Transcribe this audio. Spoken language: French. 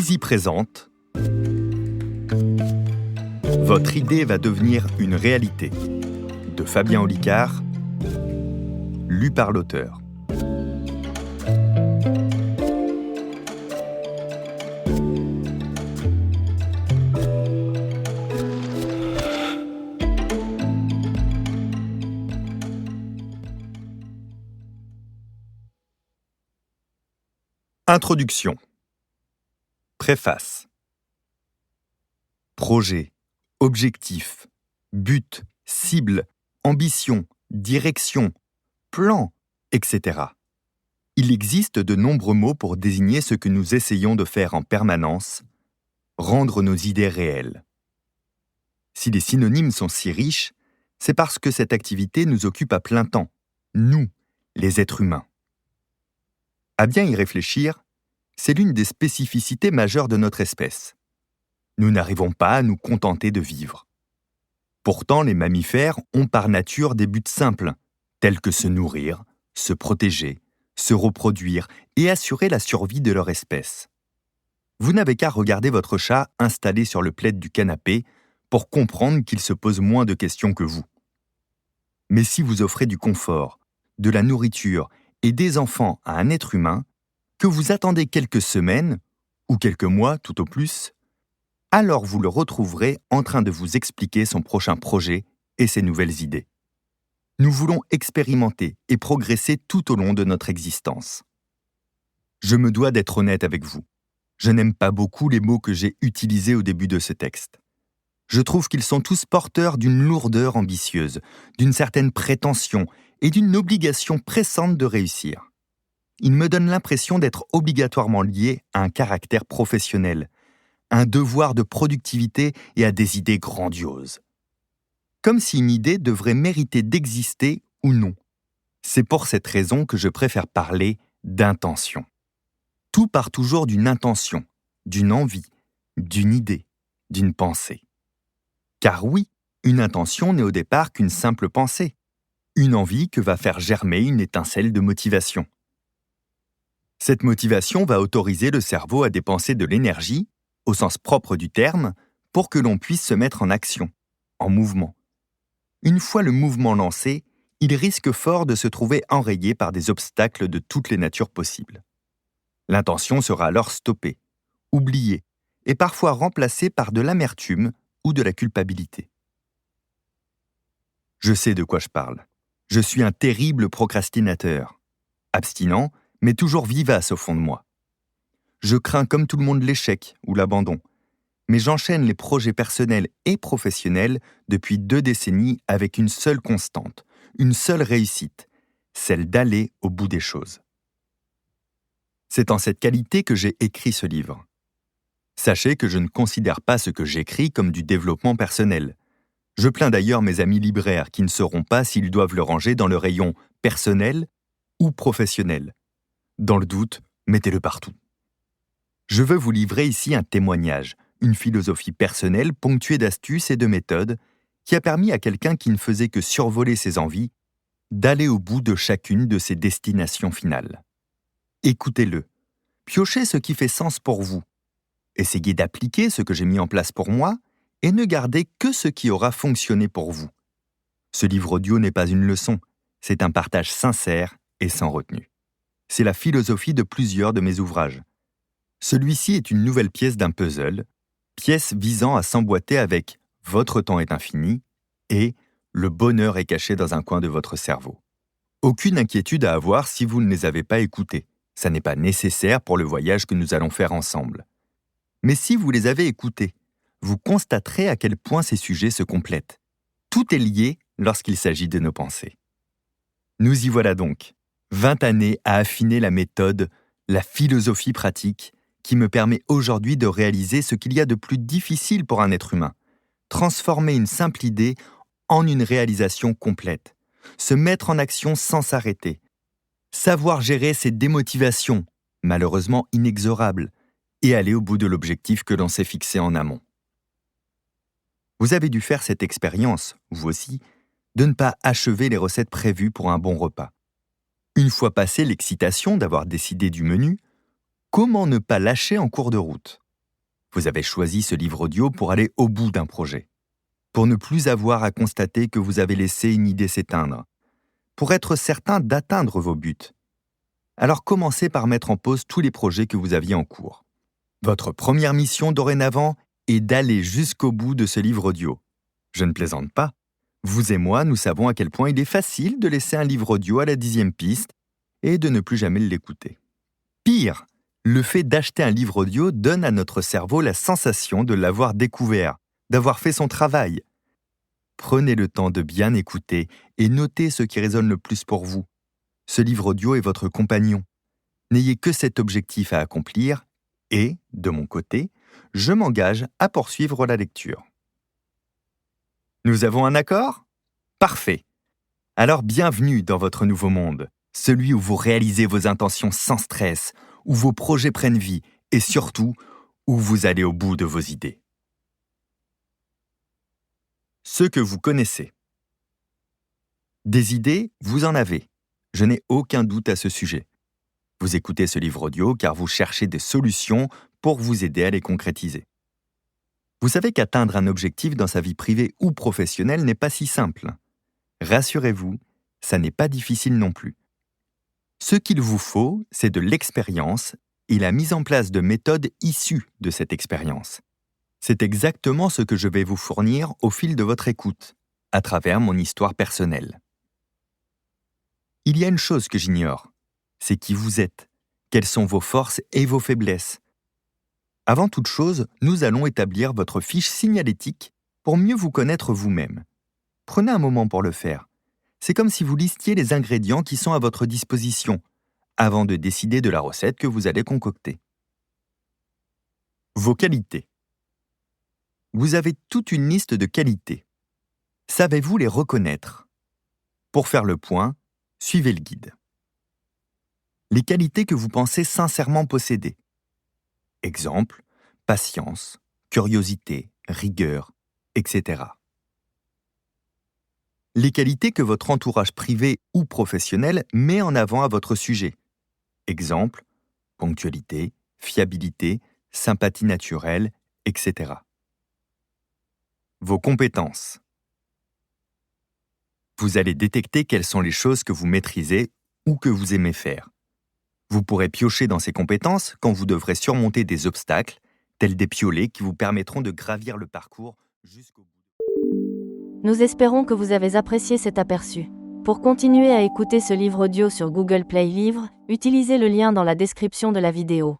Easy présente. Votre idée va devenir une réalité. De Fabien Olicard, lu par l'auteur. Introduction. Préface. Projet, objectif, but, cible, ambition, direction, plan, etc. Il existe de nombreux mots pour désigner ce que nous essayons de faire en permanence, rendre nos idées réelles. Si les synonymes sont si riches, c'est parce que cette activité nous occupe à plein temps, nous, les êtres humains. À bien y réfléchir, c'est l'une des spécificités majeures de notre espèce. Nous n'arrivons pas à nous contenter de vivre. Pourtant, les mammifères ont par nature des buts simples, tels que se nourrir, se protéger, se reproduire et assurer la survie de leur espèce. Vous n'avez qu'à regarder votre chat installé sur le plaid du canapé pour comprendre qu'il se pose moins de questions que vous. Mais si vous offrez du confort, de la nourriture et des enfants à un être humain, que vous attendez quelques semaines, ou quelques mois tout au plus, alors vous le retrouverez en train de vous expliquer son prochain projet et ses nouvelles idées. Nous voulons expérimenter et progresser tout au long de notre existence. Je me dois d'être honnête avec vous. Je n'aime pas beaucoup les mots que j'ai utilisés au début de ce texte. Je trouve qu'ils sont tous porteurs d'une lourdeur ambitieuse, d'une certaine prétention et d'une obligation pressante de réussir. Ils me donnent l'impression d'être obligatoirement liés à un caractère professionnel, un devoir de productivité et à des idées grandioses. Comme si une idée devrait mériter d'exister ou non. C'est pour cette raison que je préfère parler d'intention. Tout part toujours d'une intention, d'une envie, d'une idée, d'une pensée. Car oui, une intention n'est au départ qu'une simple pensée, une envie que va faire germer une étincelle de motivation. Cette motivation va autoriser le cerveau à dépenser de l'énergie, au sens propre du terme, pour que l'on puisse se mettre en action, en mouvement. Une fois le mouvement lancé, il risque fort de se trouver enrayé par des obstacles de toutes les natures possibles. L'intention sera alors stoppée, oubliée, et parfois remplacée par de l'amertume ou de la culpabilité. Je sais de quoi je parle. Je suis un terrible procrastinateur, abstinent, mais toujours vivace au fond de moi. Je crains comme tout le monde l'échec ou l'abandon, mais j'enchaîne les projets personnels et professionnels depuis 2 décennies avec une seule constante, une seule réussite, celle d'aller au bout des choses. C'est en cette qualité que j'ai écrit ce livre. Sachez que je ne considère pas ce que j'écris comme du développement personnel. Je plains d'ailleurs mes amis libraires qui ne sauront pas s'ils doivent le ranger dans le rayon personnel ou professionnel. Dans le doute, mettez-le partout. Je veux vous livrer ici un témoignage, une philosophie personnelle ponctuée d'astuces et de méthodes qui a permis à quelqu'un qui ne faisait que survoler ses envies d'aller au bout de chacune de ses destinations finales. Écoutez-le, piochez ce qui fait sens pour vous, essayez d'appliquer ce que j'ai mis en place pour moi et ne gardez que ce qui aura fonctionné pour vous. Ce livre audio n'est pas une leçon, c'est un partage sincère et sans retenue. C'est la philosophie de plusieurs de mes ouvrages. Celui-ci est une nouvelle pièce d'un puzzle, pièce visant à s'emboîter avec « Votre temps est infini » et « Le bonheur est caché dans un coin de votre cerveau ». Aucune inquiétude à avoir si vous ne les avez pas écoutés. Ça n'est pas nécessaire pour le voyage que nous allons faire ensemble. Mais si vous les avez écoutés, vous constaterez à quel point ces sujets se complètent. Tout est lié lorsqu'il s'agit de nos pensées. Nous y voilà donc. 20 années à affiner la méthode, la philosophie pratique, qui me permet aujourd'hui de réaliser ce qu'il y a de plus difficile pour un être humain. Transformer une simple idée en une réalisation complète. Se mettre en action sans s'arrêter. Savoir gérer ses démotivations, malheureusement inexorables, et aller au bout de l'objectif que l'on s'est fixé en amont. Vous avez dû faire cette expérience, vous aussi, de ne pas achever les recettes prévues pour un bon repas. Une fois passée l'excitation d'avoir décidé du menu, comment ne pas lâcher en cours de route ? Vous avez choisi ce livre audio pour aller au bout d'un projet, pour ne plus avoir à constater que vous avez laissé une idée s'éteindre, pour être certain d'atteindre vos buts. Alors commencez par mettre en pause tous les projets que vous aviez en cours. Votre première mission dorénavant est d'aller jusqu'au bout de ce livre audio. Je ne plaisante pas. Vous et moi, nous savons à quel point il est facile de laisser un livre audio à la 10e piste et de ne plus jamais l'écouter. Pire, le fait d'acheter un livre audio donne à notre cerveau la sensation de l'avoir découvert, d'avoir fait son travail. Prenez le temps de bien écouter et notez ce qui résonne le plus pour vous. Ce livre audio est votre compagnon. N'ayez que cet objectif à accomplir et, de mon côté, je m'engage à poursuivre la lecture. Nous avons un accord ? Parfait. Alors bienvenue dans votre nouveau monde, celui où vous réalisez vos intentions sans stress, où vos projets prennent vie et surtout, où vous allez au bout de vos idées. Ceux que vous connaissez. Des idées, vous en avez. Je n'ai aucun doute à ce sujet. Vous écoutez ce livre audio car vous cherchez des solutions pour vous aider à les concrétiser. Vous savez qu'atteindre un objectif dans sa vie privée ou professionnelle n'est pas si simple. Rassurez-vous, ça n'est pas difficile non plus. Ce qu'il vous faut, c'est de l'expérience et la mise en place de méthodes issues de cette expérience. C'est exactement ce que je vais vous fournir au fil de votre écoute, à travers mon histoire personnelle. Il y a une chose que j'ignore, c'est qui vous êtes, quelles sont vos forces et vos faiblesses. Avant toute chose, nous allons établir votre fiche signalétique pour mieux vous connaître vous-même. Prenez un moment pour le faire. C'est comme si vous listiez les ingrédients qui sont à votre disposition, avant de décider de la recette que vous allez concocter. Vos qualités. Vous avez toute une liste de qualités. Savez-vous les reconnaître ? Pour faire le point, suivez le guide. Les qualités que vous pensez sincèrement posséder. Exemple, patience, curiosité, rigueur, etc. Les qualités que votre entourage privé ou professionnel met en avant à votre sujet. Exemple, ponctualité, fiabilité, sympathie naturelle, etc. Vos compétences. Vous allez détecter quelles sont les choses que vous maîtrisez ou que vous aimez faire. Vous pourrez piocher dans ces compétences quand vous devrez surmonter des obstacles, tels des piolets qui vous permettront de gravir le parcours jusqu'au bout. Nous espérons que vous avez apprécié cet aperçu. Pour continuer à écouter ce livre audio sur Google Play Livres, utilisez le lien dans la description de la vidéo.